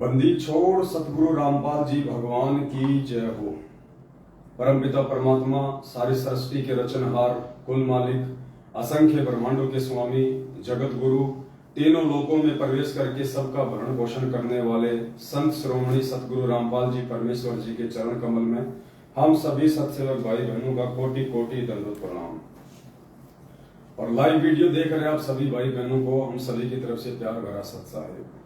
बंदी छोड़ सतगुरु रामपाल जी भगवान की जय हो। परमपिता परमात्मा सारी सृष्टि के रचनहार, कुल मालिक, असंख्य ब्रह्मांडों के स्वामी, जगत गुरु, तीनों लोकों में प्रवेश करके सबका भरण पोषण करने वाले संत श्रोमणी सतगुरु रामपाल जी परमेश्वर जी के चरण कमल में हम सभी सत्सेवक भाई बहनों का कोटि कोटि दंडवत प्रणाम। और लाइव वीडियो देख रहे आप सभी भाई बहनों को हम सभी की तरफ से प्यार भरा सत्साहयोग।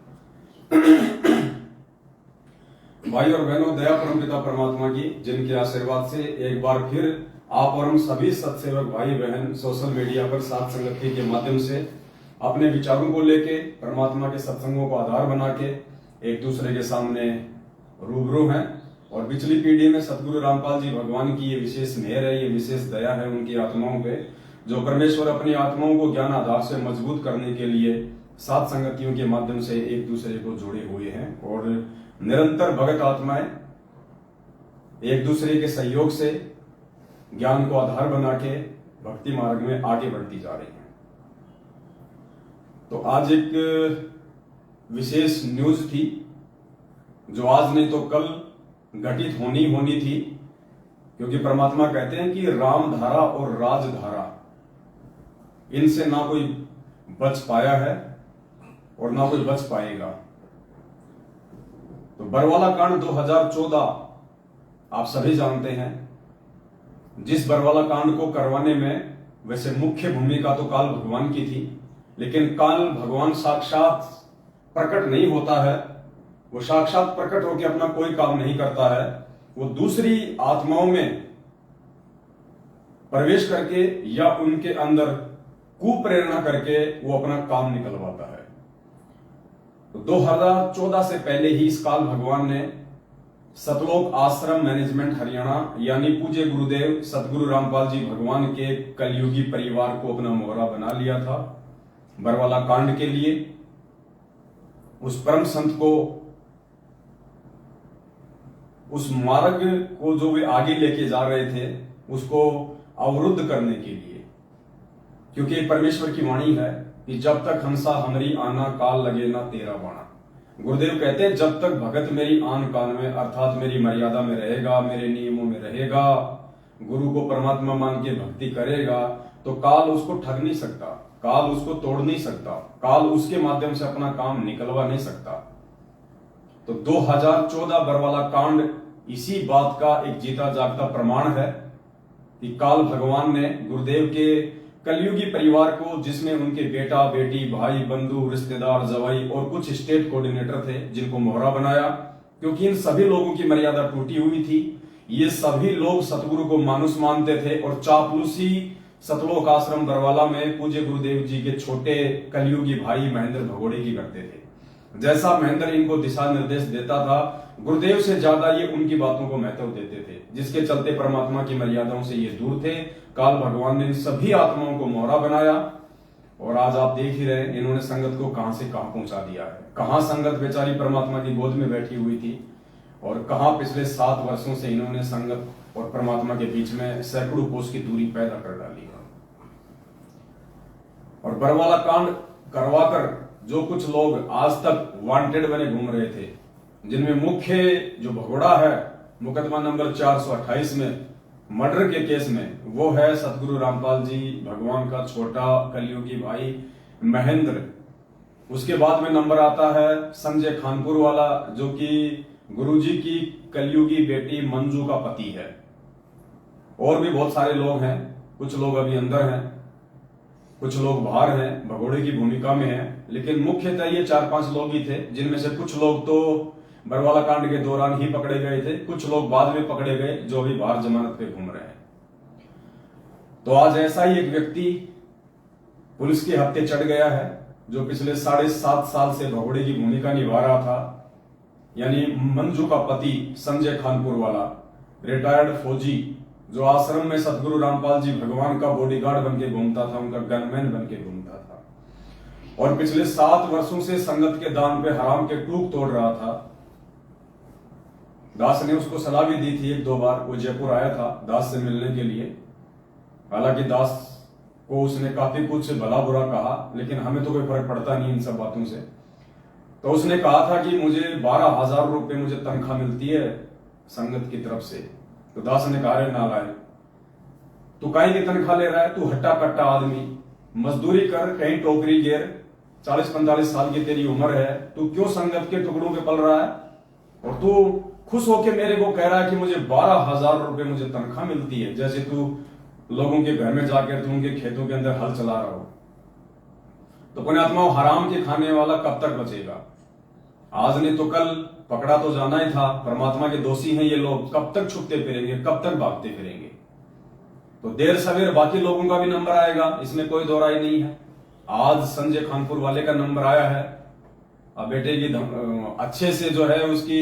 भाई और बहनों, दया परमपिता परमात्मा की, जिनके आशीर्वाद से एक बार फिर आप और हम सभी सत्सेवक भाई बहन सोशल मीडिया पर साथ संगति के माध्यम से अपने विचारों को लेके परमात्मा के सत्संगों को आधार बना के एक दूसरे के सामने रूबरू हैं। और पिछली पीढ़ी में सतगुरु रामपाल जी भगवान की ये विशेष मेहर है, ये विशेष दया है उनकी आत्माओं पे, जो परमेश्वर अपनी आत्माओं को ज्ञान आधार से मजबूत करने के लिए सात संगतियों के माध्यम से एक दूसरे को जोड़े हुए हैं। और निरंतर भगत आत्माएं एक दूसरे के सहयोग से ज्ञान को आधार बना के भक्ति मार्ग में आगे बढ़ती जा रही हैं। तो आज एक विशेष न्यूज थी जो आज नहीं तो कल घटित होनी थी, क्योंकि परमात्मा कहते हैं कि राम धारा और राजधारा, इनसे ना कोई बच पाया है और ना कोई बच पाएगा। तो बरवाला कांड 2014 आप सभी जानते हैं। जिस बरवाला कांड को करवाने में वैसे मुख्य भूमिका तो काल भगवान की थी, लेकिन काल भगवान साक्षात प्रकट नहीं होता है। वो साक्षात प्रकट होकर अपना कोई काम नहीं करता है, वो दूसरी आत्माओं में प्रवेश करके या उनके अंदर कुप्रेरणा करके वो अपना काम निकलवाता है। तो 2014 से पहले ही इस काल भगवान ने सतलोक आश्रम मैनेजमेंट हरियाणा यानी पूज्य गुरुदेव सतगुरु रामपाल जी भगवान के कलयुगी परिवार को अपना मोहरा बना लिया था बरवाला कांड के लिए। उस परम संत को, उस मार्ग को जो वे आगे लेके जा रहे थे उसको अवरुद्ध करने के लिए, क्योंकि परमेश्वर की वाणी है कि जब तक हंसा हमरी आना काल लगे ना तेरा बाणा। गुरुदेव कहते हैं जब तक भगत मेरी आन कान में अर्थात मेरी मर्यादा में रहेगा, मेरे नियमों में रहेगा, गुरु को परमात्मा मान के भक्ति करेगा, तो काल उसको ठग नहीं सकता, काल उसको तोड़ नहीं सकता, काल उसके माध्यम से अपना काम निकलवा नहीं सकता। तो 2014 बरवाला कांड इसी बात का एक जीता जागता प्रमाण है कि काल भगवान ने गुरुदेव के कलयुगी परिवार को, जिसमें उनके बेटा बेटी भाई बंधु रिश्तेदार जवाई और कुछ स्टेट कोऑर्डिनेटर थे, जिनको मोहरा बनाया, क्योंकि इन सभी लोगों की मर्यादा टूटी हुई थी। ये सभी लोग सतगुरु को मानुस मानते थे और चापलूसी सतलोक आश्रम बरवाला में पूज्य गुरुदेव जी के छोटे कलयुगी भाई महेंद्र भगोड़े की करते थे। जैसा महेंद्र इनको दिशा निर्देश देता था, गुरुदेव से ज्यादा ये उनकी बातों को महत्व देते थे, जिसके चलते परमात्मा की मर्यादाओं से ये दूर थे। काल भगवान ने इन सभी आत्माओं को मोहरा बनाया और आज आप देख ही रहे हैं इन्होंने संगत को कहां से कहां पहुंचा दिया है। कहां संगत बेचारी परमात्मा की गोद में बैठी हुई थी और कहां पिछले 7 वर्षों से इन्होंने संगत और परमात्मा के बीच में सैकड़ों कोस की दूरी पैदा कर डाली है। और बरवाला कांड करवाकर जो कुछ लोग आज तक वांटेड बने घूम रहे थे, जिनमें मुख्य जो भगोड़ा है मुकदमा नंबर 428 में मर्डर के केस में, वो है सतगुरु रामपाल जी भगवान का छोटा कलयुगी भाई महेंद्र। उसके बाद में नंबर आता है संजय खानपुर वाला, जो कि गुरुजी की कलयुगी बेटी मंजू का पति है। और भी बहुत सारे लोग हैं, कुछ लोग अभी अंदर हैं, कुछ लोग बाहर हैं, भगोड़े की भूमिका में हैं, लेकिन मुख्यतः ये 4-5 लोग ही थे, जिनमें से कुछ लोग तो बरवाला कांड के दौरान ही पकड़े गए थे, कुछ लोग बाद में पकड़े गए जो अभी बाहर जमानत पे घूम रहे हैं। तो आज ऐसा ही एक व्यक्ति पुलिस के हत्थे चढ़ गया है, जो पिछले 7.5 साल से भगोड़े की भूमिका निभा रहा था, यानी मंजू का पति संजय खानपुर वाला रिटायर्ड फौजी, जो आश्रम में सतगुरु रामपाल जी भगवान का बॉडीगार्ड बन के घूमता था, उनका गनमैन बन के घूमता था और पिछले 7 वर्षों से संगत के दान पे हराम के टूक तोड़ रहा था। दास ने उसको सलाह भी दी थी 1-2 बार, वो जयपुर आया था दास से मिलने के लिए। हालांकि दास को उसने काफी कुछ भला बुरा कहा, लेकिन हमें तो कोई फर्क पड़ता नहीं इन सब बातों से। तो उसने कहा था कि मुझे 12,000 रुपये मुझे तनख्वाह मिलती है संगत की तरफ से। तो दास ने कहा, रे नालायक, तू काहे की तनख्वाह ले रहा है? तू हट्टा कट्टा आदमी, मजदूरी कर, कहीं टोकरी गेर, 40-45 साल की तेरी उम्र है, तू क्यों संगत के टुकड़ों पे पल रहा है? और तू खुश होके मेरे को कह रहा है कि मुझे 12,000 रुपये मुझे तनख्वाह मिलती है, जैसे तू लोगों के घर में जाकर तू उनके खेतों के अंदर हल चला रहा हो। तो पुण्यात्माओं, हराम के खाने वाला कब तक बचेगा? आज ने तो कल पकड़ा तो जाना ही था। परमात्मा के दोषी हैं ये लोग, कब तक छुपते फिरेंगे, कब तक भागते फिरेंगे? तो देर सवेर बाकी लोगों का भी नंबर आएगा, इसमें कोई दो राय नहीं है। आज संजय खानपुर वाले का नंबर आया है। अब बेटे की अच्छे से जो है उसकी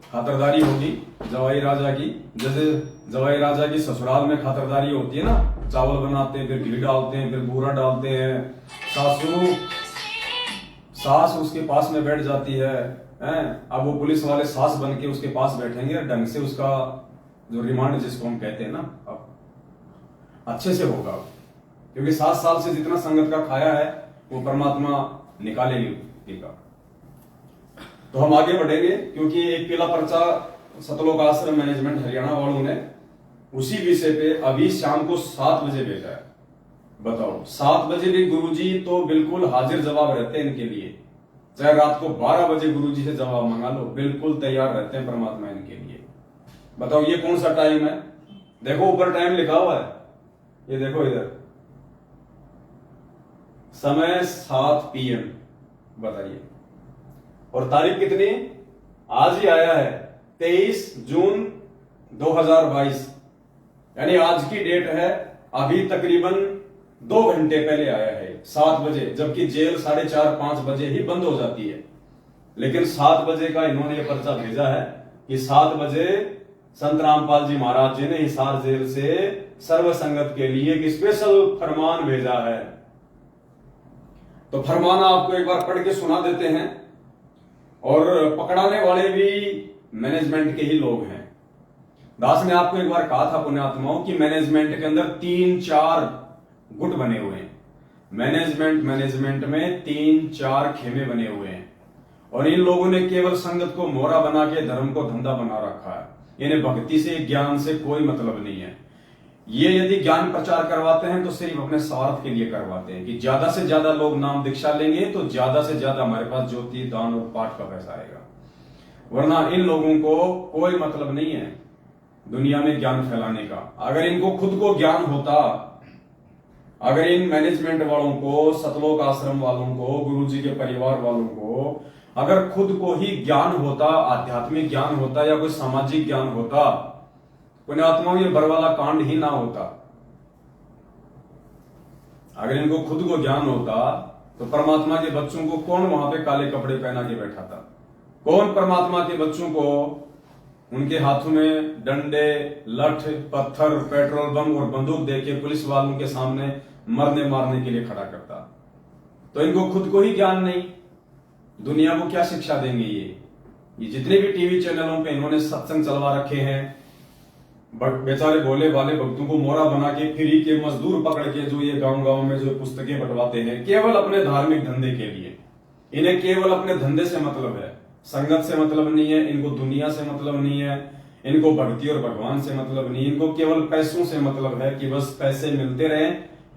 खातरदारी होगी जवाई राजा की, जैसे जवाई राजा की ससुराल में खातरदारी होती है ना, चावल बनाते हैं, फिर घी डालते हैं, फिर बूरा डालते हैं, सास उसके पास में बैठ जाती है, अब वो पुलिस वाले सास बन के उसके पास बैठेंगे, ढंग से उसका जो रिमांड जिसको हम कहते हैं ना, अब अच्छे से होगा, क्योंकि 7 साल से जितना संगत का खाया है वो परमात्मा निकालेगी का। तो हम आगे बढ़ेंगे, क्योंकि एक पीला पर्चा सतलोक आश्रम मैनेजमेंट हरियाणा वालों ने उसी विषय पे अभी शाम को 7 बजे भेजा है। बताओ, 7 बजे भी गुरुजी तो बिल्कुल हाजिर जवाब रहते हैं इनके लिए, चाहे रात को 12 बजे गुरुजी से जवाब मंगा लो, बिल्कुल तैयार रहते हैं परमात्मा इनके लिए। बताओ ये कौन सा टाइम है? देखो ऊपर टाइम लिखा हुआ है, ये देखो इधर, समय 7 PM। बताइए, और तारीख कितनी? आज ही आया है, 23 जून 2022, यानी आज की डेट है। अभी तकरीबन 2 घंटे पहले आया है 7 बजे, जबकि जेल 4:30-5 बजे ही बंद हो जाती है, लेकिन 7 बजे का इन्होंने ये पर्चा भेजा है कि 7 बजे संत रामपाल जी महाराज जी ने हिसार जेल से सर्व संगत के लिए एक स्पेशल फरमान भेजा है। तो फरमान आपको एक बार पढ़ के सुना देते हैं, और पकड़ाने वाले भी मैनेजमेंट के ही लोग हैं। दास ने आपको एक बार कहा था पुण्यात्माओं कि मैनेजमेंट के अंदर 3-4 गुट बने हुए हैं। मैनेजमेंट में 3-4 खेमे बने हुए हैं, और इन लोगों ने केवल संगत को मोहरा बना के धर्म को धंधा बना रखा है। इन्हें भक्ति से, ज्ञान से कोई मतलब नहीं है। ये यदि ज्ञान प्रचार करवाते हैं तो सिर्फ अपने स्वार्थ के लिए करवाते हैं कि ज्यादा से ज्यादा लोग नाम दीक्षा लेंगे तो ज्यादा से ज्यादा हमारे पास ज्योति दान और पाठ का पैसा आएगा, वरना इन लोगों को कोई मतलब नहीं है दुनिया में ज्ञान फैलाने का। अगर इनको खुद को ज्ञान होता, अगर इन मैनेजमेंट वालों को, सतलोक आश्रम वालों को, गुरुजी के परिवार वालों को अगर खुद को ही ज्ञान होता, आध्यात्मिक ज्ञान होता या कोई सामाजिक ज्ञान होता, पुण्यात्माओं ये बरवाला कांड ही ना होता। अगर इनको खुद को ज्ञान होता तो परमात्मा के बच्चों को कौन वहां पे काले कपड़े पहना के बैठा था? कौन परमात्मा के बच्चों को उनके हाथों में डंडे, लठ, पत्थर, पेट्रोल बम और बंदूक देके पुलिस वालों के सामने मरने मारने के लिए खड़ा करता? तो इनको खुद को ही ज्ञान नहीं, दुनिया को क्या शिक्षा देंगे? ये जितने भी टीवी चैनलों पे इन्होंने सत्संग चलवा रखे हैं, बेचारे भोले वाले भक्तों को मोहरा बना के फ्री के मजदूर पकड़ के जो ये गांव में जो पुस्तकें बंटवाते हैं केवल अपने धार्मिक धंधे के लिए। इन्हें केवल अपने धंधे से मतलब है, संगत से मतलब नहीं है, इनको दुनिया से मतलब नहीं है, इनको भक्ति और भगवान से मतलब नहीं, इनको केवल पैसों से मतलब है कि बस पैसे मिलते रहे,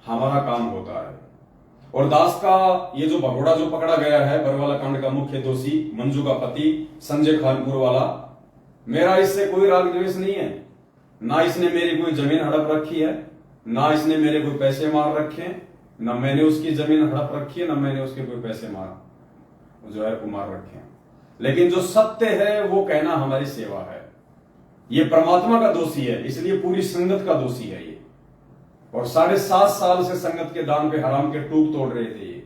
हमारा काम होता है। और दास का ये जो भगोड़ा जो पकड़ा गया है, बरवाला कांड का मुख्य दोषी मंजू का पति संजय खानपुर वाला, मेरा इससे कोई राग द्वेष नहीं है, ना इसने मेरी कोई जमीन हड़प रखी है, ना इसने मेरे कोई पैसे मार रखे हैं, ना मैंने उसकी जमीन हड़प रखी है, ना मैंने उसके कोई पैसे जो है को मार रखे हैं। लेकिन जो सत्य है वो कहना हमारी सेवा है। ये परमात्मा का दोषी है, इसलिए पूरी संगत का दोषी है ये। और 7.5 साल से संगत के दान पे हराम के टूक तोड़ रहे थे ये।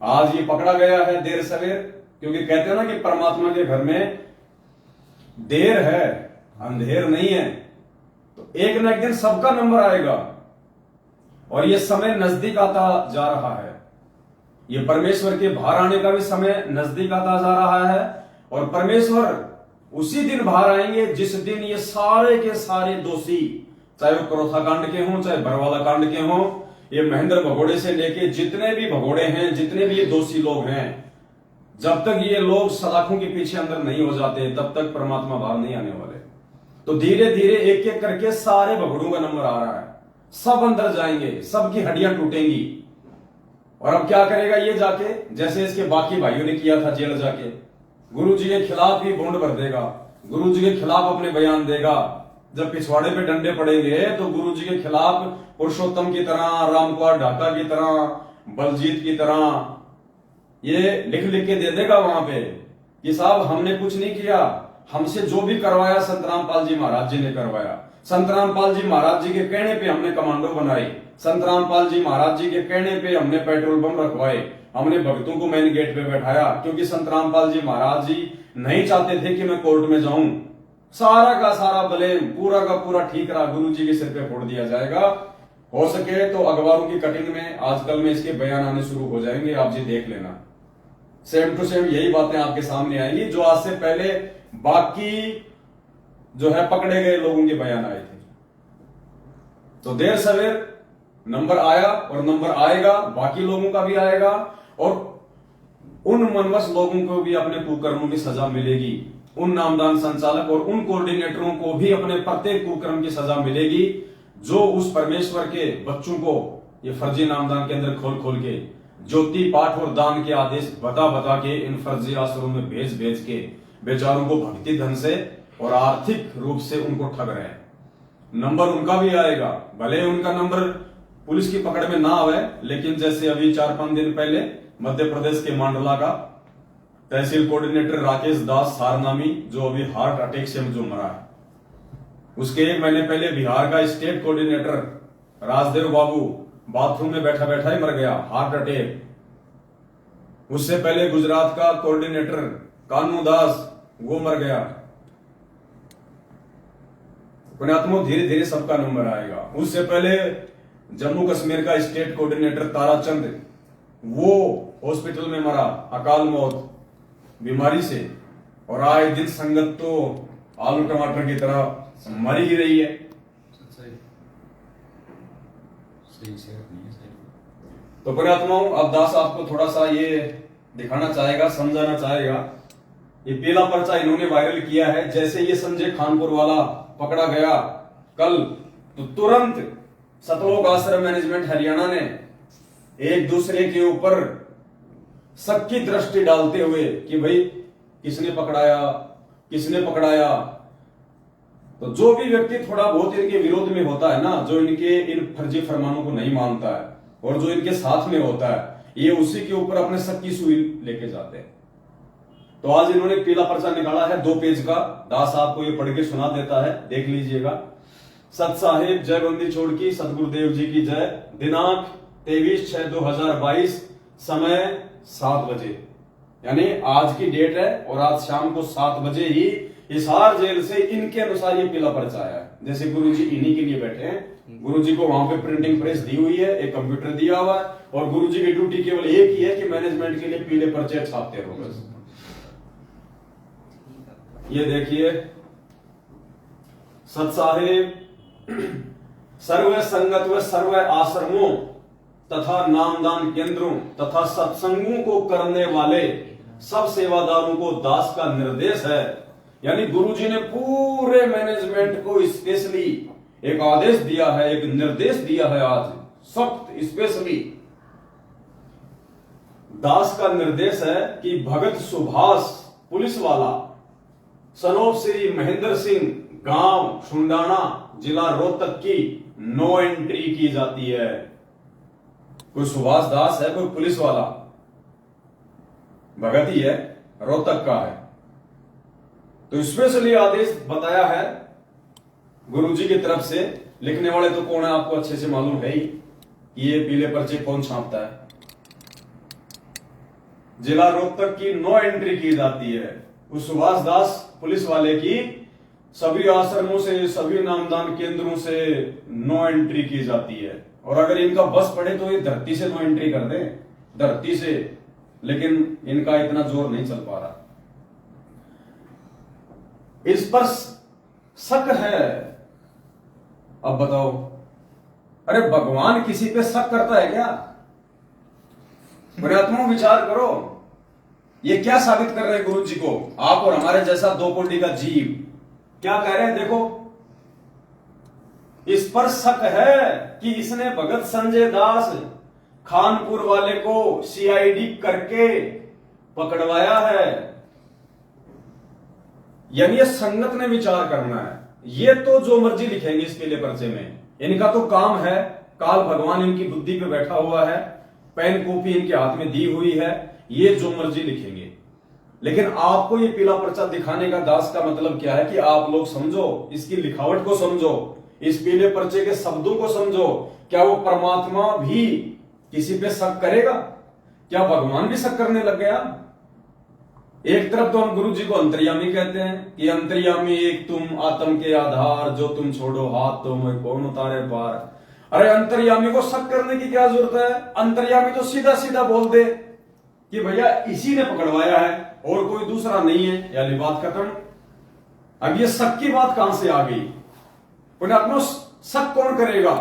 आज ये पकड़ा गया है देर सवेर, क्योंकि कहते हैं ना कि परमात्मा के घर में देर है, अंधेर नहीं है। तो एक न एक दिन सबका नंबर आएगा, और ये समय नजदीक आता जा रहा है। ये परमेश्वर के बाहर आने का भी समय नजदीक आता जा रहा है, और परमेश्वर उसी दिन बाहर आएंगे जिस दिन ये सारे के सारे दोषी, चाहे वो क्रोथा कांड के हों, चाहे बरवाला कांड के हों, ये महेंद्र भगोड़े से लेके जितने भी भगोड़े हैं, जितने भी ये दोषी लोग हैं, जब तक ये लोग सलाखों के पीछे अंदर नहीं हो जाते तब तक परमात्मा बाहर नहीं आने वाले। तो धीरे धीरे एक एक करके सारे भगड़ों का नंबर आ रहा है, सब अंदर जाएंगे, सबकी हड्डियां टूटेंगी। और अब क्या करेगा ये जाके, जैसे इसके बाकी भाइयों ने किया था, जेल जाके गुरु जी के खिलाफ ही बॉन्ड भर देगा, गुरु जी के खिलाफ अपने बयान देगा। जब पिछवाड़े पे डंडे पड़ेंगे तो गुरु जी के खिलाफ पुरुषोत्तम की तरह, रामकुमार ढाका की तरह, बलजीत की तरह ये लिख लिख के दे देगा वहां पे कि साहब हमने कुछ नहीं किया, हमसे जो भी करवाया संत रामपाल जी महाराज जी ने करवाया। संत रामपाल जी महाराज जी के कहने पे हमने कमांडो बनाई, संत रामपाल जी महाराज जी के कहने पे हमने पेट्रोल पंप रखवाए, हमने भक्तों को मेन गेट पे बैठाया, क्योंकि संत रामपाल जी महाराज जी नहीं चाहते थे कि मैं कोर्ट में जाऊं। सारा का सारा ब्लेम पूरा का पूरा ठीक रहा गुरु जी के सिर पे फोड़ दिया जाएगा। हो सके तो अखबारों की कटिंग में आजकल में इसके बयान आने शुरू हो जाएंगे, आप जी देख लेना। सेम टू सेम यही बातें आपके सामने आएंगी जो आज से पहले बाकी जो है पकड़े गए लोगों के बयान आए थे। तो देर सवेर नंबर आया और नंबर आएगा, बाकी लोगों का भी आएगा और उन मनवश लोगों को भी अपने कुकर्मों की सजा मिलेगी, उन नामदान संचालक और उन कोऑर्डिनेटरों को भी अपने प्रत्येक कुकर्म की सजा मिलेगी जो उस परमेश्वर के बच्चों को ये फर्जी नामदान के अंदर खोल खोल के ज्योति पाठ और दान के आदेश बता बता के इन फर्जी आश्रमों में भेज भेज के बेचारों को भक्ति धन से और आर्थिक रूप से उनको ठग रहे हैं। नंबर उनका भी आएगा, भले उनका नंबर पुलिस की पकड़ में ना आवे, लेकिन जैसे अभी 4-5 दिन पहले मध्य प्रदेश के मांडला का तहसील कोऑर्डिनेटर राकेश दास सारनामी जो अभी हार्ट अटैक से जो मरा है, उसके 1 महीने पहले बिहार का स्टेट कोऑर्डिनेटर राजदेव बाबू बाथरूम में बैठा बैठा ही मर गया, हार्ट अटैक। उससे पहले गुजरात का कोऑर्डिनेटर कानू दास वो मर गया। पुण्यात्मा धीरे धीरे सबका नंबर आएगा। उससे पहले जम्मू कश्मीर का स्टेट कोऑर्डिनेटर ताराचंद वो हॉस्पिटल में मरा, अकाल मौत बीमारी से। और आए दिन संगत तो आलू टमाटर की तरह मर ही रही है। तो पुण्यात्माओं अब दास आपको थोड़ा सा ये दिखाना चाहेगा, समझाना चाहेगा। ये पीला पर्चा इन्होंने वायरल किया है। जैसे ये संजय खानपुर वाला पकड़ा गया कल, तो तुरंत सतलोक आश्रम मैनेजमेंट हरियाणा ने एक दूसरे के ऊपर शक की दृष्टि डालते हुए कि भाई किसने पकड़ाया। तो जो भी व्यक्ति थोड़ा बहुत इनके विरोध में होता है ना, जो इनके इन फर्जी फरमानों को नहीं मानता है और जो इनके साथ में होता है, ये उसी के ऊपर अपने शक की सुई लेके जाते हैं। तो आज इन्होंने पीला पर्चा निकाला है 2 पेज का। दास आपको ये पढ़ के सुना देता है, देख लीजिएगा। सत साहिब जय बंदी छोड़ की सतगुरुदेव जी की जय। दिनांक 23/6/2022, समय 7 बजे, यानी आज की डेट है और आज शाम को 7 बजे ही हिसार जेल से इनके अनुसार ये पीला पर्चा आया है। जैसे गुरुजी इन्हीं के लिए बैठे हैं, गुरुजी को वहां पे प्रिंटिंग प्रेस दी हुई है, एक कंप्यूटर दिया हुआ है और गुरुजी की ड्यूटी केवल एक ही है कि मैनेजमेंट के लिए पीले पर्चे छापते रहो बस। ये देखिए, सत्साहिब सर्व संगत व सर्व आश्रमों तथा नामदान केंद्रों तथा सत्संगों को करने वाले सब सेवादारों को दास का निर्देश है। यानी गुरुजी ने पूरे मैनेजमेंट को स्पेशली एक आदेश दिया है, एक निर्देश दिया है आज सख्त स्पेशली। दास का निर्देश है कि भगत सुभाष पुलिस वाला सनोप श्री महेंद्र सिंह, गांव सुंडाना, जिला रोहतक की नो एंट्री की जाती है। कोई सुभाष दास है, कोई पुलिस वाला भगत ही है, रोहतक का है। तो स्पेशली आदेश बताया है गुरुजी की तरफ से। लिखने वाले तो कौन है आपको अच्छे से मालूम है ही, ये पीले पर्चे कौन छापता है। जिला रोहतक की नो एंट्री की जाती है। उस सुभाष दास पुलिस वाले की सभी आश्रमों से, सभी नामदान केंद्रों से नो एंट्री की जाती है। और अगर इनका बस पड़े तो ये धरती से नो एंट्री कर दें, धरती से, लेकिन इनका इतना जोर नहीं चल पा रहा। इस पर शक है। अब बताओ, अरे भगवान किसी पे शक करता है क्या? पुण्यात्मा विचार करो। ये क्या साबित कर रहे हैं गुरु जी को? आप और हमारे जैसा दो कोटि का जीव क्या कह रहे हैं? देखो, इस पर शक है कि इसने भगत संजय दास खानपुर वाले को सीआईडी करके पकड़वाया है। यानी ये संगत ने विचार करना है। ये तो जो मर्जी लिखेंगे इस पीले पर्चे में, इनका तो काम है। काल भगवान इनकी बुद्धि पे बैठा हुआ है, पेन कॉपी इनके हाथ में दी हुई है, ये जो मर्जी लिखेंगे। लेकिन आपको ये पीला पर्चा दिखाने का दास का मतलब क्या है कि आप लोग समझो, इसकी लिखावट को समझो, इस पीले पर्चे के शब्दों को समझो। क्या वो परमात्मा भी किसी पे शक करेगा? क्या भगवान भी शक करने लग गया? एक तरफ तो हम गुरु जी को अंतर्यामी कहते हैं कि अंतर्यामी एक तुम, आत्म के आधार, जो तुम छोड़ो हाथ तो मैं कौन उतारे पार। अरे अंतर्यामी को शक करने की क्या जरूरत है? अंतर्यामी तो सीधा सीधा बोल दे कि भैया इसी ने पकड़वाया है और कोई दूसरा नहीं है, यानी बात खत्म। अब ये शक की बात कहां से आ गई? पुण्यात्मा, शक कौन करेगा?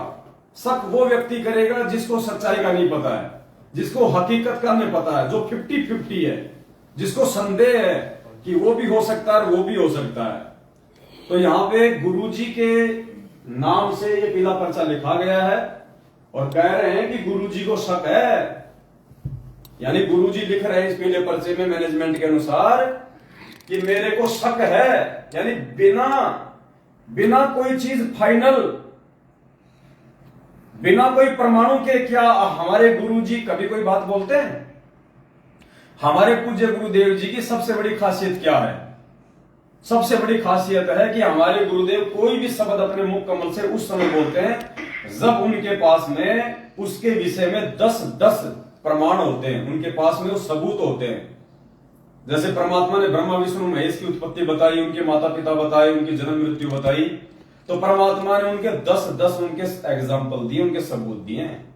शक वो व्यक्ति करेगा जिसको सच्चाई का नहीं पता है, जिसको हकीकत का नहीं पता है, जो 50-50 है, जिसको संदेह है कि वो भी हो सकता है वो भी हो सकता है। तो यहां पे गुरु जी के नाम से ये पीला पर्चा लिखा गया है और कह रहे हैं कि गुरु जी को शक है। यानी गुरु जी लिख रहे हैं इस पीले पर्चे में मैनेजमेंट के अनुसार कि मेरे को शक है। यानी बिना कोई चीज फाइनल, बिना कोई प्रमाणों के क्या हमारे गुरु जी कभी कोई बात बोलते हैं? हमारे पूज्य गुरुदेव जी की सबसे बड़ी खासियत क्या है? सबसे बड़ी खासियत है कि हमारे गुरुदेव कोई भी शब्द अपने मुख कमल से उस समय बोलते हैं जब उनके पास में उसके विषय में 10 प्रमाण होते हैं, उनके पास में वो सबूत होते हैं। जैसे परमात्मा ने ब्रह्मा विष्णु महेश की उत्पत्ति बताई, उनके माता पिता बताए, उनकी जन्म मृत्यु बताई, तो परमात्मा ने उनके 10 उनके एग्जाम्पल दिए, उनके सबूत दिए हैं।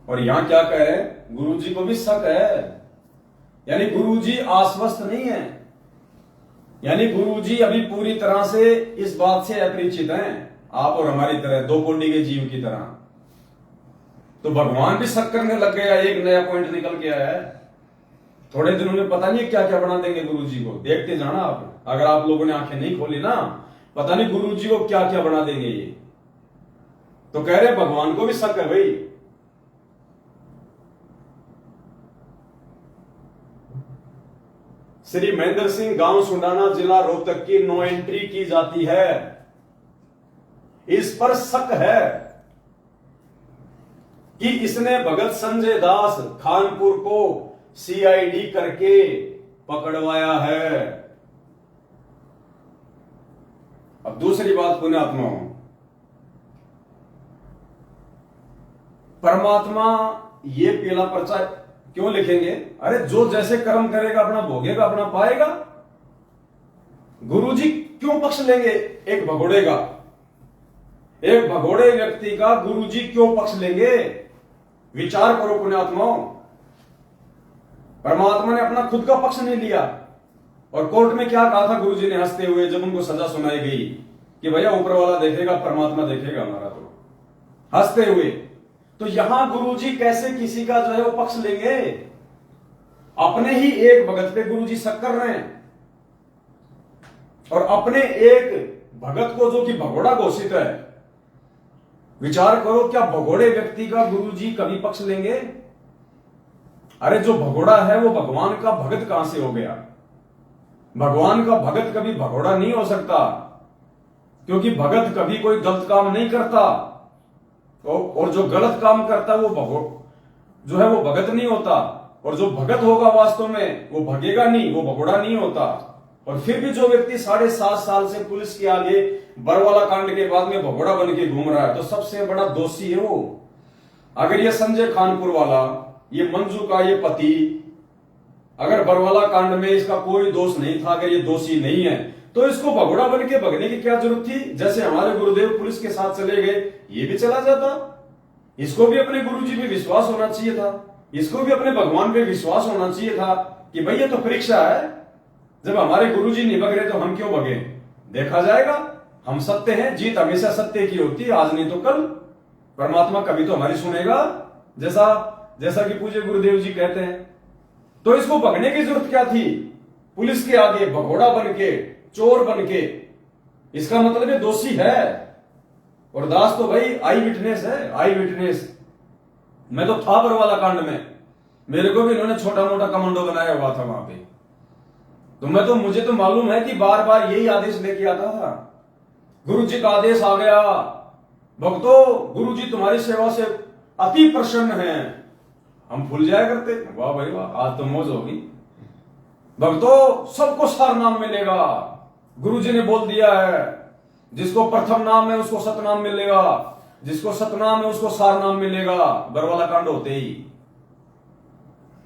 और यहां क्या कह रहे हैं? गुरु जी को भी शक है। यानी गुरुजी आश्वस्त नहीं है, यानी गुरुजी अभी पूरी तरह से इस बात से अपरिचित हैं, आप और हमारी तरह दो कोटि के जीव की तरह। तो भगवान भी शक करने लग गया। एक नया पॉइंट निकल के आया है। थोड़े दिनों में पता नहीं क्या क्या बना देंगे गुरुजी को, देखते जाना आप। अगर आप लोगों ने आंखें नहीं खोली ना, पता नहीं गुरुजी को क्या क्या बना देंगे ये। तो कह रहे भगवान को भी शक है भाई। श्री महेंद्र सिंह, गांव सुंडाना, जिला रोहतक की नो एंट्री की जाती है। इस पर शक है कि इसने भगत संजय दास खानपुर को सीआईडी करके पकड़वाया है। अब दूसरी बात पुण्यात्माओं, परमात्मा ये पीला पर्चा क्यों लिखेंगे? अरे जो जैसे कर्म करेगा अपना भोगेगा, अपना पाएगा। गुरुजी क्यों पक्ष लेंगे एक भगोड़े का? एक भगोड़े व्यक्ति का गुरुजी क्यों पक्ष लेंगे? विचार करो पुण्यात्माओं। परमात्मा ने अपना खुद का पक्ष नहीं लिया। और कोर्ट में क्या कहा था गुरुजी ने हंसते हुए जब उनको सजा सुनाई गई कि भैया ऊपर वाला देखेगा, परमात्मा देखेगा हमारा, तो हंसते हुए। तो यहां गुरुजी कैसे किसी का जो है वो पक्ष लेंगे? अपने ही एक भगत पे गुरुजी शक कर रहे हैं और अपने एक भगत को जो कि भगोड़ा घोषित है। विचार करो, क्या भगोड़े व्यक्ति का गुरुजी कभी पक्ष लेंगे? अरे जो भगोड़ा है वो भगवान का भगत कहां से हो गया? भगवान का भगत कभी भगोड़ा नहीं हो सकता, क्योंकि भगत कभी कोई गलत काम नहीं करता। और जो गलत काम करता है वो जो है वो भगत नहीं होता। और जो भगत होगा वास्तव में वो भगेगा नहीं, वो भगोड़ा नहीं होता। और फिर भी जो व्यक्ति 7.5 साल से पुलिस के आगे बरवाला कांड के बाद में भगोड़ा बन के घूम रहा है, तो सबसे बड़ा दोषी है वो। अगर ये संजय खानपुर वाला, ये मंजू का ये पति, अगर बरवाला कांड में इसका कोई दोष नहीं था, अगर ये दोषी नहीं है, तो इसको भगोड़ा बन के भगने की क्या जरूरत थी? जैसे हमारे गुरुदेव पुलिस के साथ चले गए, ये भी चला जाता। इसको भी अपने गुरुजी पे विश्वास होना चाहिए था, इसको भी अपने भगवान पे विश्वास होना चाहिए था कि भाई ये तो परीक्षा है, जब हमारे गुरुजी नहीं भग रहे तो हम क्यों भगे? देखा जाएगा, हम सत्य हैं, जीत हमेशा सत्य की होती है, आज नहीं तो कल। परमात्मा कभी तो हमारी सुनेगा, जैसा कि पूज्य गुरुदेव जी कहते हैं। तो इसको भगने की जरूरत क्या थी? पुलिस के आगे भगोड़ा बन के, चोर बन के। इसका मतलब ये दोषी है। और दास तो भाई आई विटनेस है, आई विटनेस। मैं तो था बरवाला कांड में, मेरे को भी इन्होंने छोटा मोटा कमांडो बनाया हुआ था वहां पे। तो मुझे तो मालूम है कि बार बार यही आदेश लेके आता था। गुरु जी का आदेश आ गया, भक्तों गुरु जी तुम्हारी सेवा से अति प्रसन्न हैं। हम भूल जाया करते, वाह भाई वाह, आज तो मौज होगी। भक्तों सबको सार नाम मिलेगा, गुरु जी ने बोल दिया है। जिसको प्रथम नाम है उसको सतनाम मिलेगा, जिसको सतनाम है उसको सार नाम मिलेगा। बरवाला कांड होते ही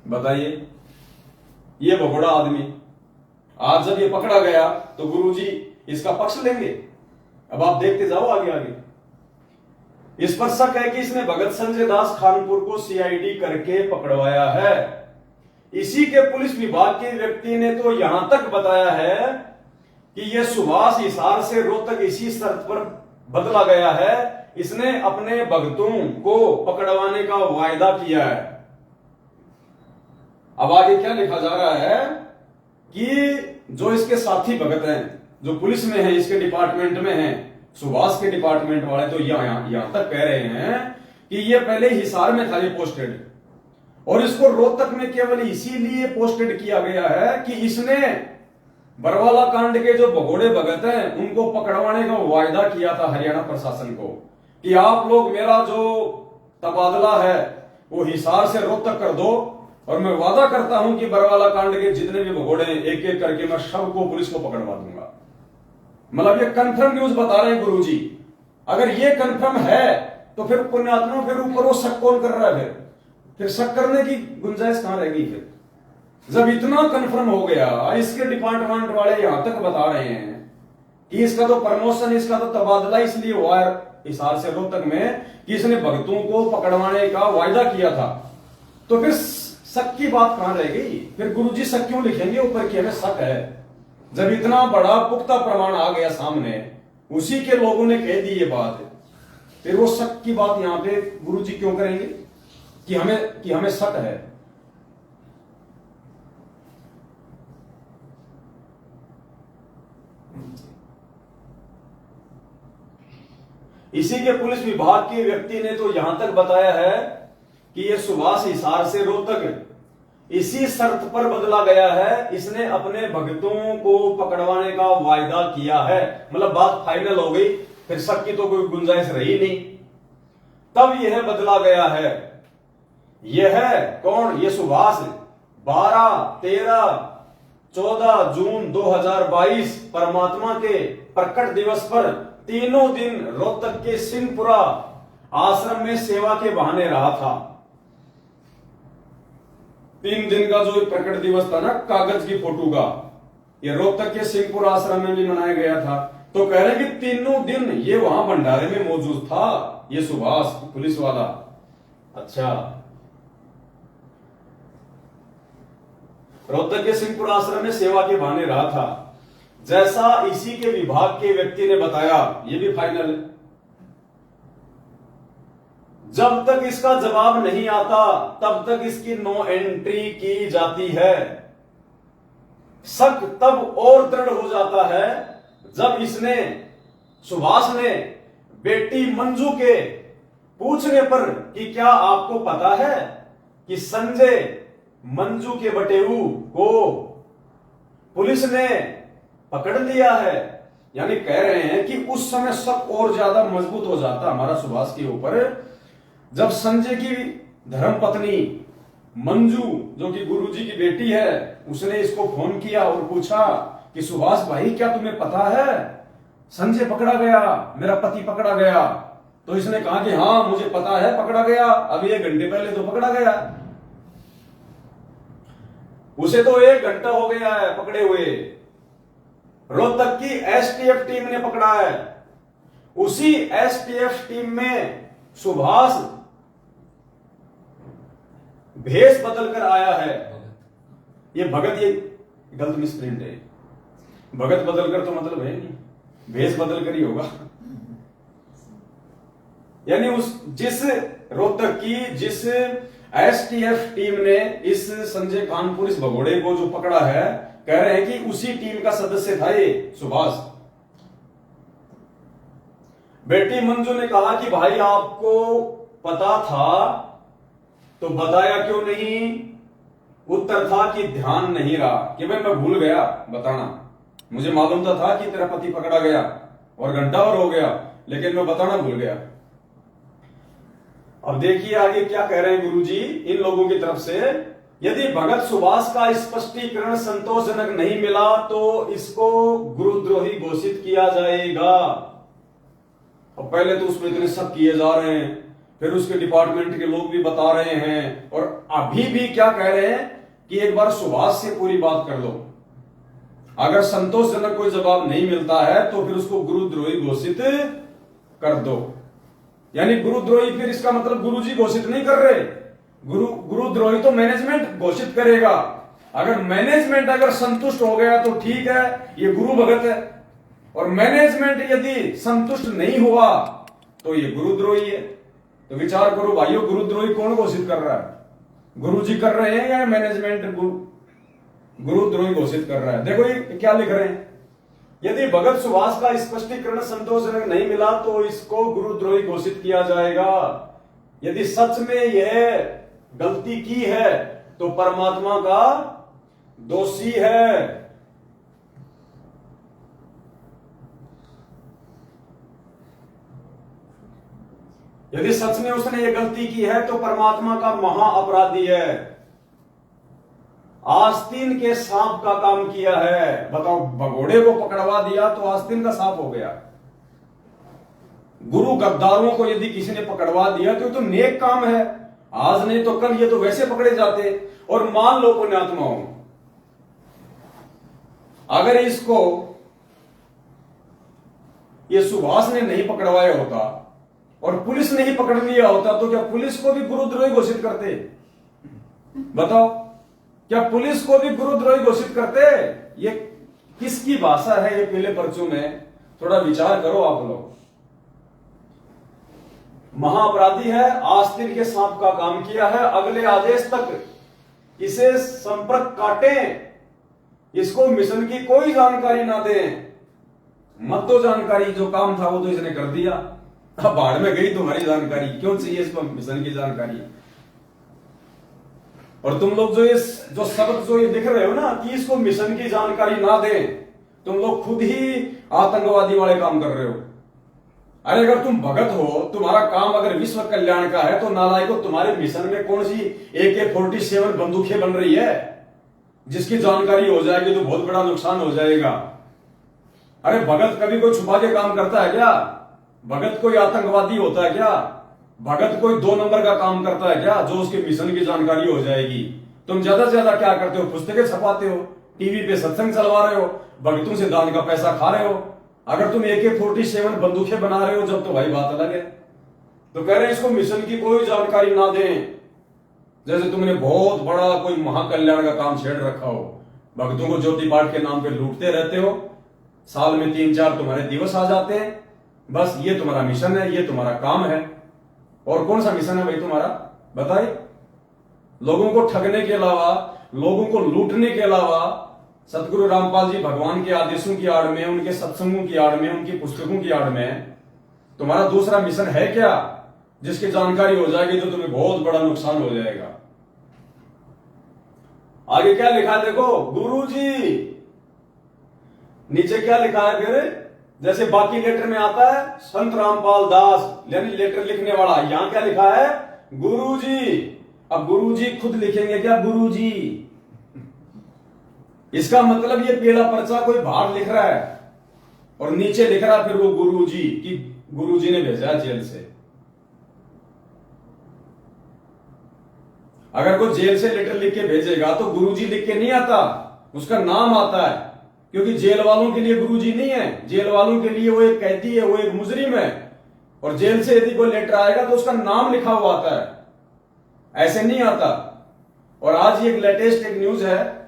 बताइए, ये भगोड़ा आदमी आज जब ये पकड़ा गया तो गुरुजी इसका पक्ष लेंगे। अब आप देखते जाओ आगे आगे। इस पर शक है कि इसने भगत संजय दास खानपुर को सीआईडी करके पकड़वाया है। इसी के पुलिस विभाग के व्यक्ति ने तो यहां तक बताया है कि यह सुभाष हिसार से रोहतक इसी शर्त पर बदला गया है, इसने अपने भक्तों को पकड़वाने का वायदा किया है। अब आगे क्या लिखा जा रहा है कि जो इसके साथी भगत हैं, जो पुलिस में है, इसके डिपार्टमेंट में है, सुभाष के डिपार्टमेंट वाले, तो यहां तक कह रहे हैं कि ये पहले हिसार में था ये पोस्टेड, और इसको रोहतक में केवल इसीलिए पोस्टेड किया गया है कि इसने बरवाला कांड के जो भगोड़े भगत हैं उनको पकड़वाने का वायदा किया था हरियाणा प्रशासन को कि आप लोग मेरा जो तबादला है वो हिसार से रोहतक कर दो, और मैं वादा करता हूं कि बरवाला कांड के जितने भी भगोड़े हैं एक एक करके मैं सबको पुलिस को पकड़वा दूंगा। मतलब ये कंफर्म न्यूज बता रहे हैं गुरुजी। अगर ये कंफर्म है तो फिर पुण्यात्मा, फिर ऊपर वो शक कौन कर रहा है? फिर शक करने की गुंजाइश कहां रहेगी? फिर जब इतना कंफर्म हो गया, इसके डिपार्टमेंट वाले यहां तक बता रहे हैं कि इसका तो प्रमोशन, इसका तो तबादला इसलिए हुआ है हिसार से रोहतक में कि इसने भक्तों को पकड़वाने का वायदा किया था, तो फिर शक की बात कहां रह गई? फिर गुरुजी शक क्यों लिखेंगे ऊपर कि हमें शक है? जब इतना बड़ा पुख्ता प्रमाण आ गया सामने, उसी के लोगों ने कह दी ये बात, फिर वो शक की बात यहां पे गुरुजी क्यों करेंगे कि हमें शक है? इसी के पुलिस विभाग के व्यक्ति ने तो यहां तक बताया है कि यह सुभाष हिसार से रोहतक इसी शर्त पर बदला गया है, इसने अपने भक्तों को पकड़वाने का वायदा किया है। मतलब बात फाइनल हो गई, फिर शक की तो कोई गुंजाइश रही नहीं। तब यह बदला गया है। यह है कौन? ये सुभाष 12, 13, 14 जून 2022 परमात्मा के प्रकट दिवस पर तीनों दिन रोहतक के सिंहपुरा आश्रम में सेवा के बहाने रहा था। 3 दिन का जो प्रकट दिवस था ना, कागज की फोटो का, ये रोहतक के सिंहपुरा आश्रम में भी मनाया गया था। तो कह रहे कि तीनों दिन ये वहां भंडारे में मौजूद था, ये सुभाष पुलिस वाला। अच्छा, रोहतक के सिंहपुरा आश्रम में सेवा के बहाने रहा था, जैसा इसी के विभाग के व्यक्ति ने बताया। ये भी फाइनल है। जब तक इसका जवाब नहीं आता तब तक इसकी नो एंट्री की जाती है। शक तब और दृढ़ हो जाता है जब इसने, सुभाष ने, बेटी मंजू के पूछने पर कि क्या आपको पता है कि संजय मंजू के बटेऊ को पुलिस ने पकड़ लिया है, यानी कह रहे हैं कि उस समय शक और ज्यादा मजबूत हो जाता हमारा सुभाष के ऊपर जब संजय की धर्मपत्नी मंजू, जो कि गुरुजी की बेटी है, उसने इसको फोन किया और पूछा कि सुभाष भाई क्या तुम्हें पता है संजय पकड़ा गया, मेरा पति पकड़ा गया? तो इसने कहा कि हाँ मुझे पता है, पकड़ा गया, अभी 1 घंटे पहले तो पकड़ा गया। उसे तो 1 घंटा हो गया है पकड़े हुए। रोहतक की एसटीएफ टीम ने पकड़ा है। उसी एसटीएफ टीम में सुभाष भेष बदल कर आया है। ये भगत, ये गलत मिसप्रिंट है। भगत बदल कर तो मतलब है नहीं, भेष बदल कर ही होगा। यानी उस जिस रोहतक की जिस एसटीएफ टीम ने इस संजय कानपुर इस भगोड़े को जो पकड़ा है, कह रहे हैं कि उसी टीम का सदस्य था ये सुभाष। बेटी मंजू ने कहा कि भाई आपको पता था तो बताया क्यों नहीं? उत्तर था कि ध्यान नहीं रहा, कि भाई मैं भूल गया बताना। मुझे मालूम था कि तेरा पति पकड़ा गया और घंटा और हो गया, लेकिन मैं बताना भूल गया। अब देखिए आगे क्या कह रहे हैं गुरुजी इन लोगों की तरफ से। यदि भगत सुभाष का स्पष्टीकरण संतोषजनक नहीं मिला तो इसको गुरुद्रोही घोषित किया जाएगा। और पहले तो उसमें इतने शक किए जा रहे हैं, फिर उसके डिपार्टमेंट के लोग भी बता रहे हैं, और अभी भी क्या कह रहे हैं कि एक बार सुभाष से पूरी बात कर लो। अगर संतोषजनक कोई जवाब नहीं मिलता है तो फिर उसको गुरुद्रोही घोषित कर दो। यानी गुरुद्रोही, फिर इसका मतलब गुरुजी घोषित नहीं कर रहे, गुरुद्रोही तो मैनेजमेंट घोषित करेगा। अगर मैनेजमेंट अगर संतुष्ट हो गया तो ठीक है, ये गुरु भगत है, और मैनेजमेंट यदि संतुष्ट नहीं हुआ तो ये गुरुद्रोही है। तो विचार करो भाइयों, गुरुद्रोही कौन घोषित कर रहा है? गुरुजी कर रहे हैं या मैनेजमेंट गुरुद्रोही घोषित कर रहा है? देखो ये क्या लिख रहे हैं, यदि भगत सुभाष का स्पष्टीकरण संतोषजनक नहीं मिला तो इसको गुरुद्रोही घोषित किया जाएगा। यदि सच में यह गलती की है तो परमात्मा का दोषी है। यदि सच में उसने ये गलती की है तो परमात्मा का महा अपराधी है। आस्तीन के सांप का काम किया है। बताओ, भगोड़े को पकड़वा दिया तो आस्तीन का सांप हो गया। गुरु गद्दारों को यदि किसी ने पकड़वा दिया तो नेक काम है, आज नहीं तो कल ये तो वैसे पकड़े जाते। और मान लो पुण्यात्माओं, अगर इसको ये सुभाष ने नहीं पकड़वाया होता और पुलिस ने ही पकड़ लिया होता तो क्या पुलिस को भी गुरुद्रोही घोषित करते? बताओ, क्या पुलिस को भी गुरुद्रोही घोषित करते? ये किसकी भाषा है ये पहले पर्चों में? थोड़ा विचार करो आप लोग। महाअपराधी है, आस्तीन के सांप का काम किया है, अगले आदेश तक इसे संपर्क काटें, इसको मिशन की कोई जानकारी ना दें। मत तो जानकारी, जो काम था वो तो इसने कर दिया, अब बाढ़ में गई तुम्हारी जानकारी, क्यों चाहिए इसको मिशन की जानकारी? और तुम लोग जो शब्द जो ये दिख रहे हो ना कि इसको मिशन की जानकारी ना दें, तुम लोग खुद ही आतंकवादी वाले काम कर रहे हो। अरे अगर तुम भगत हो, तुम्हारा काम अगर विश्व कल्याण का है तो नालायकों, तुम्हारे मिशन में कौन सी AK-47 बंदूकें बन रही है जिसकी जानकारी हो जाएगी तो बहुत बड़ा नुकसान हो जाएगा। अरे भगत कभी कोई छुपा के काम करता है क्या? भगत कोई आतंकवादी होता है क्या? भगत कोई 2 नंबर का काम करता है क्या जो उसके मिशन की जानकारी हो जाएगी? तुम ज्यादा से ज्यादा क्या करते हो? पुस्तकें छपाते हो, टीवी पे सत्संग चलवा रहे हो, भगतों से दान का पैसा खा रहे हो। अगर तुम AK-47 बंदूकें बना रहे हो जब तो भाई बात अलग है। तो कह रहे हैं इसको मिशन की कोई जानकारी ना दें, जैसे तुमने बहुत बड़ा कोई महाकल्याण का काम छेड़ रखा हो, भक्तों को ज्योति पाठ के नाम पे लूटते रहते हो, साल में 3-4 तुम्हारे दिवस आ जाते हैं, बस ये तुम्हारा मिशन है, ये तुम्हारा काम है। और कौन सा मिशन है भाई तुम्हारा? बताइए। लोगों को ठगने के अलावा, लोगों को लूटने के अलावा, सतगुरु रामपाल जी भगवान के आदेशों की आड़ में, उनके सत्संगों की आड़ में, उनकी पुस्तकों की आड़ में तुम्हारा दूसरा मिशन है क्या जिसकी जानकारी हो जाएगी तो तुम्हें बहुत बड़ा नुकसान हो जाएगा? आगे क्या लिखा है देखो, गुरुजी। नीचे क्या लिखा है फिर? जैसे बाकी लेटर में आता है संत रामपाल दास, यानी लेटर लिखने वाला, यहां क्या लिखा है? गुरुजी। अब गुरुजी खुद लिखेंगे क्या? गुरुजी। इसका मतलब ये पहला पर्चा कोई बाहर लिख रहा है और नीचे लिख रहा है फिर वो गुरुजी, कि गुरुजी ने भेजा जेल से। अगर कोई जेल से लेटर लिख के भेजेगा तो गुरुजी लिख के नहीं आता, उसका नाम आता है, क्योंकि जेल वालों के लिए गुरुजी नहीं है, जेल वालों के लिए वो एक कैदी है, वो एक मुजरिम है। और जेल से यदि कोई लेटर आएगा तो उसका नाम लिखा हुआ आता है, ऐसे नहीं आता। और आज ये एक लेटेस्ट एक न्यूज है,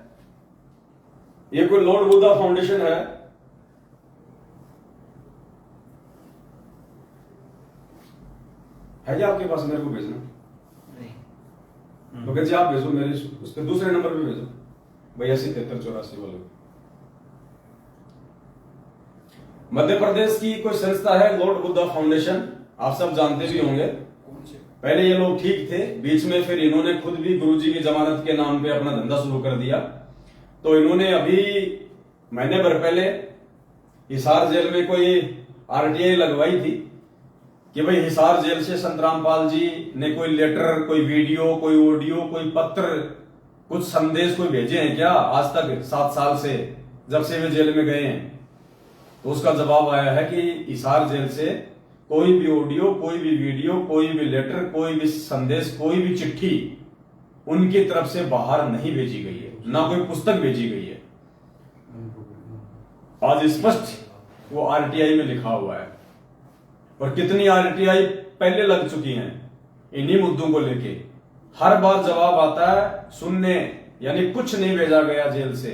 ये कोई लॉर्ड बुद्धा फाउंडेशन है, क्या आपके पास? मेरे को भेजना। तो कहते आप भेजो मेरे उसके दूसरे नंबर पे भेजो 82 73 84 वाले। मध्य प्रदेश की कोई संस्था है लॉर्ड बुद्धा फाउंडेशन, आप सब जानते भी होंगे। पहले ये लोग ठीक थे, बीच में फिर इन्होंने खुद भी गुरुजी की जमानत के नाम पे अपना धंधा शुरू कर दिया। तो इन्होंने अभी महीने भर पहले हिसार जेल में कोई आरटीआई लगवाई थी कि भाई हिसार जेल से संत रामपाल जी ने कोई लेटर, कोई वीडियो, कोई ऑडियो, कोई पत्र, कुछ संदेश कोई भेजे हैं क्या आज तक 7 साल से जब से वे जेल में गए हैं। तो उसका जवाब आया है कि हिसार जेल से कोई भी ऑडियो, कोई भी वीडियो, कोई भी लेटर, कोई भी संदेश, कोई भी चिट्ठी उनकी तरफ से बाहर नहीं भेजी गई है, ना कोई पुस्तक भेजी गई है। आज स्पष्ट वो आरटीआई में लिखा हुआ है। और कितनी आरटीआई पहले लग चुकी हैं इन्हीं मुद्दों को लेके। हर बार जवाब आता है शून्य, यानी कुछ नहीं भेजा गया जेल से।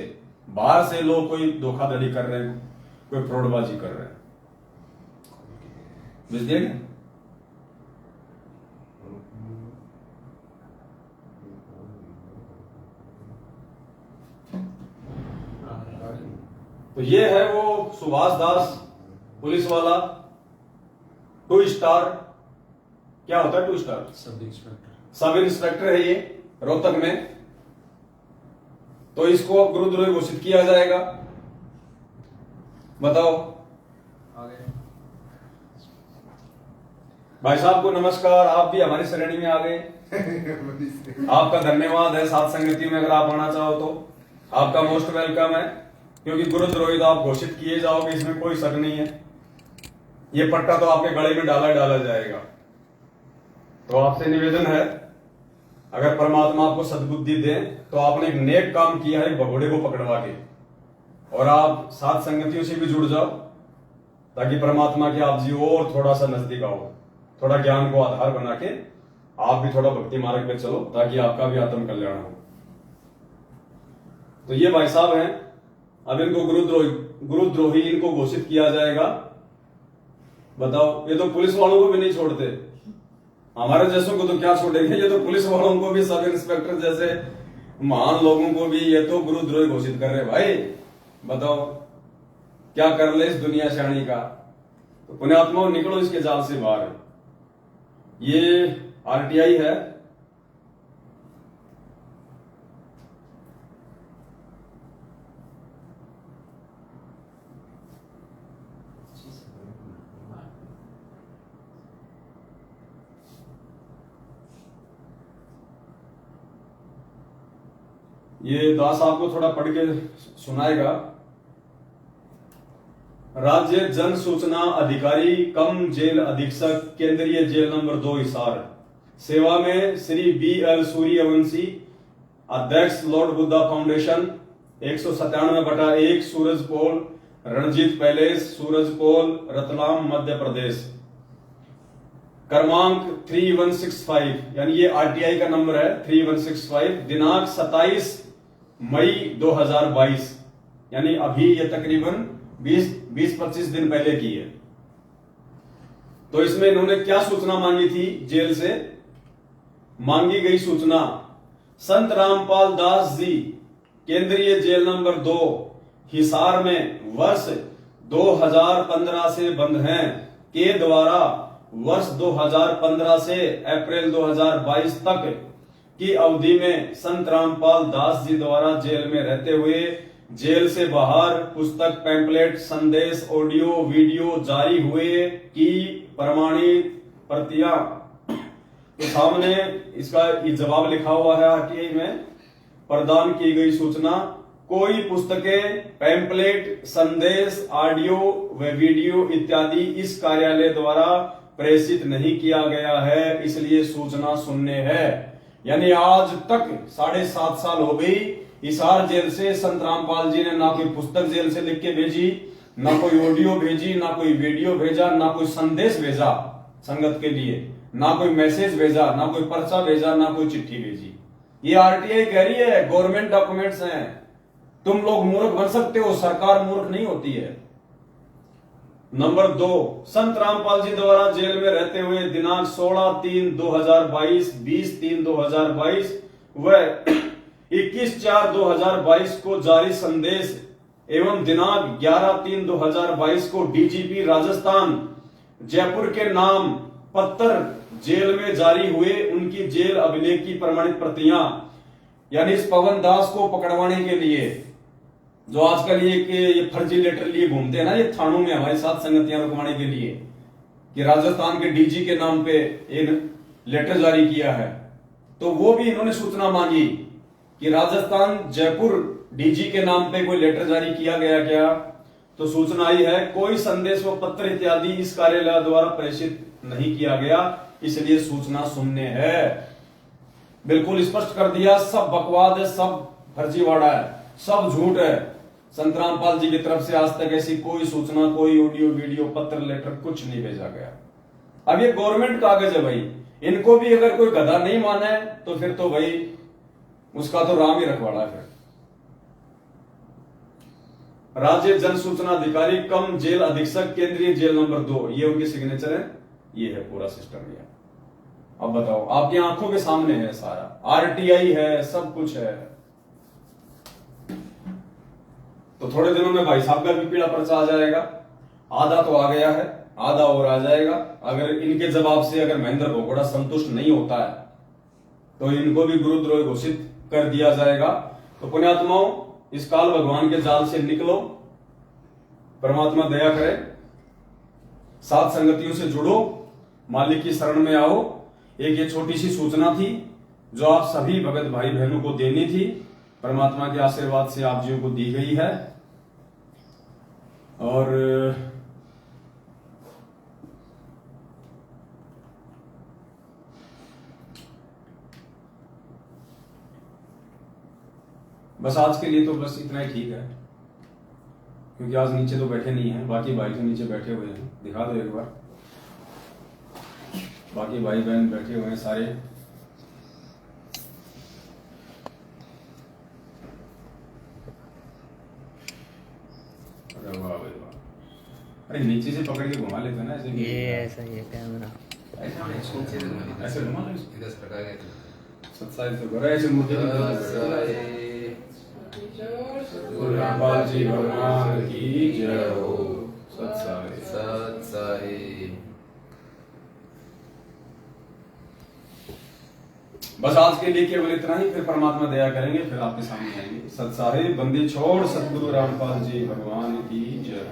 बाहर से लोग कोई धोखाधड़ी कर रहे हैं, कोई फ्रॉडबाजी कर रहे हैं। बुझलिए? तो ये है वो सुभाष दास पुलिस वाला 2 स्टार। क्या होता है 2 स्टार? सब इंस्पेक्टर है ये रोहतक में। तो इसको अब गुरुद्रोही घोषित किया जाएगा। बताओ आगे। भाई साहब को नमस्कार, आप भी हमारी श्रेणी में आ गए। आपका धन्यवाद है साथ संगति में, अगर आप आना चाहो तो आपका मोस्ट वेलकम है। क्योंकि गुरुद्रोही तो आप घोषित किए जाओगे, इसमें कोई शक नहीं है। ये पट्टा तो आपके गले में डाला जाएगा। तो आपसे निवेदन है, अगर परमात्मा आपको सद्बुद्धि दे तो आपने एक नेक काम किया है भगोड़े को पकड़वा के, और आप साथ संगतियों से भी जुड़ जाओ ताकि परमात्मा के आप जी और थोड़ा सा नजदीक आओ। थोड़ा ज्ञान को आधार बना के आप भी थोड़ा भक्ति मार्ग पे चलो ताकि आपका भी आत्म कल्याण हो। तो ये भाई साहब हैं, अब इनको गुरुद्रोही इनको घोषित किया जाएगा। बताओ, ये तो पुलिस वालों को भी नहीं छोड़ते, हमारे जैसों को तो क्या छोड़ेंगे। ये तो पुलिस वालों को भी, सब इंस्पेक्टर जैसे महान लोगों को भी ये तो गुरुद्रोही घोषित कर रहे। भाई बताओ क्या कर ले इस दुनिया शाणी का। तो पुण्यात्माओं निकलो इसके जाल से बाहर। ये आरटीआई है, ये दास आपको थोड़ा पढ़ के सुनाएगा। राज्य जन सूचना अधिकारी कम जेल अधीक्षक केंद्रीय जेल नंबर 2 हिसार। सेवा में श्री BL सूर्यवंशी, अध्यक्ष लॉर्ड बुद्धा फाउंडेशन, 197/1 सूरज पोल, रणजीत पैलेस, सूरज पोल, रतलाम, मध्य प्रदेश। क्रमांक 3165, यानी ये आरटीआई का नंबर है 3165। दिनांक 27 मई 2022, यानी अभी ये तकरीबन 20-25 दिन पहले की है। तो इसमें इन्होंने क्या सूचना मांगी थी जेल से? मांगी गई सूचना, संत रामपाल दास जी केंद्रीय जेल नंबर 2 हिसार में वर्ष 2015 से बंद हैं के द्वारा वर्ष 2015 से अप्रैल 2022 तक की अवधि में संत रामपाल दास जी द्वारा जेल में रहते हुए जेल से बाहर पुस्तक, पैम्पलेट, संदेश, ऑडियो, वीडियो जारी हुए की प्रमाणित प्रतियां। तो सामने इसका ये जवाब लिखा हुआ है आरटीआई में। प्रदान की गई सूचना, कोई पुस्तकें, पैम्पलेट, संदेश, ऑडियो व वीडियो इत्यादि इस कार्यालय द्वारा प्रेषित नहीं किया गया है, इसलिए सूचना शून्य है। यानी आज तक 7.5 साल हो गई, हिसार जेल से संत रामपाल जी ने ना कोई पुस्तक जेल से लिख के भेजी, ना कोई ऑडियो भेजी, ना कोई वीडियो भेजा, ना कोई संदेश भेजा संगत के लिए, ना कोई मैसेज भेजा, ना कोई पर्चा भेजा, ना कोई चिट्ठी भेजी। ये आरटीआई कह रही है गवर्नमेंट डॉक्यूमेंट्स हैं। तुम लोग मूर्ख बन सकते हो, सरकार मूर्ख नहीं होती है। नंबर 2, संत रामपाल जी द्वारा जेल में रहते हुए दिनांक 16/3/2022, 20/3/2022 वह 21/4/2022 को जारी संदेश एवं दिनांक 11/3/2022 को डीजीपी राजस्थान जयपुर के नाम पत्र जेल में जारी हुए उनकी जेल अभिलेख की प्रमाणित प्रतियां, यानी इस पवन दास को पकड़वाने के लिए जो आजकल ये फर्जी लेटर लिए घूमते हैं ना, ये थानों में हमारी साथ संगतियां रुकवाने के लिए कि राजस्थान के डीजी के नाम पे एक लेटर जारी किया है, तो वो भी इन्होंने सूचना मांगी कि राजस्थान जयपुर डीजी के नाम पे कोई लेटर जारी किया गया क्या। तो सूचना आई है कोई संदेश व पत्र इत्यादि इस कार्यालय द्वारा प्रेषित नहीं किया गया, इसलिए सूचना शून्य है। बिल्कुल स्पष्ट कर दिया, सब बकवाद है, सब फर्जीवाड़ा है, सब झूठ है। संत रामपाल जी की तरफ से आज तक ऐसी कोई सूचना, कोई ऑडियो वीडियो पत्र लेटर कुछ नहीं भेजा गया। अब ये गवर्नमेंट कागज है भाई, इनको भी अगर कोई गधा नहीं माना है तो फिर तो भाई उसका तो राम ही रखवाड़ा है। फिर राज्य जन सूचना अधिकारी कम जेल अधीक्षक केंद्रीय जेल नंबर 2, ये उनके सिग्नेचर है, ये है पूरा सिस्टम। ये अब बताओ, आपकी आंखों के सामने है सारा, आरटीआई है, सब कुछ है। तो थोड़े दिनों में भाई साहब का भी पीला पर्चा आ जाएगा, आधा तो आ गया है, आधा और आ जाएगा। अगर इनके जवाब से अगर महेंद्र भगोड़ा संतुष्ट नहीं होता है तो इनको भी गुरुद्रोही घोषित कर दिया जाएगा। तो पुण्यात्माओं, इस काल भगवान के जाल से निकलो, परमात्मा दया करे, सात संगतियों से जुड़ो, मालिक की शरण में आओ। एक ये छोटी सी सूचना थी जो आप सभी भगत भाई बहनों को देनी थी, परमात्मा के आशीर्वाद से आप जीव को दी गई है। और बस आज के लिए तो बस इतना ही ठीक है, क्योंकि आज नीचे तो बैठे नहीं है, बाकी भाई तो नीचे बैठे हुए हैं। दिखा दो एक बार, बाकी भाई बहन बैठे हुए हैं सारे। अरे वाह भाई वाह, अरे नीचे से पकड़ के घुमा लेते ना ऐसे, ये ऐसा ये कैमरा ऐसे घुमा लो, सत्साई से भरा ऐसे मुद्दे रामपाल जी भगवान की जय हो। सत्साई सत्साई। बस आज के लिए केवल इतना ही, फिर परमात्मा दया करेंगे, फिर आपके सामने आएंगे। सत्साहे बंदी छोड़ सतगुरु रामपाल जी भगवान की जय।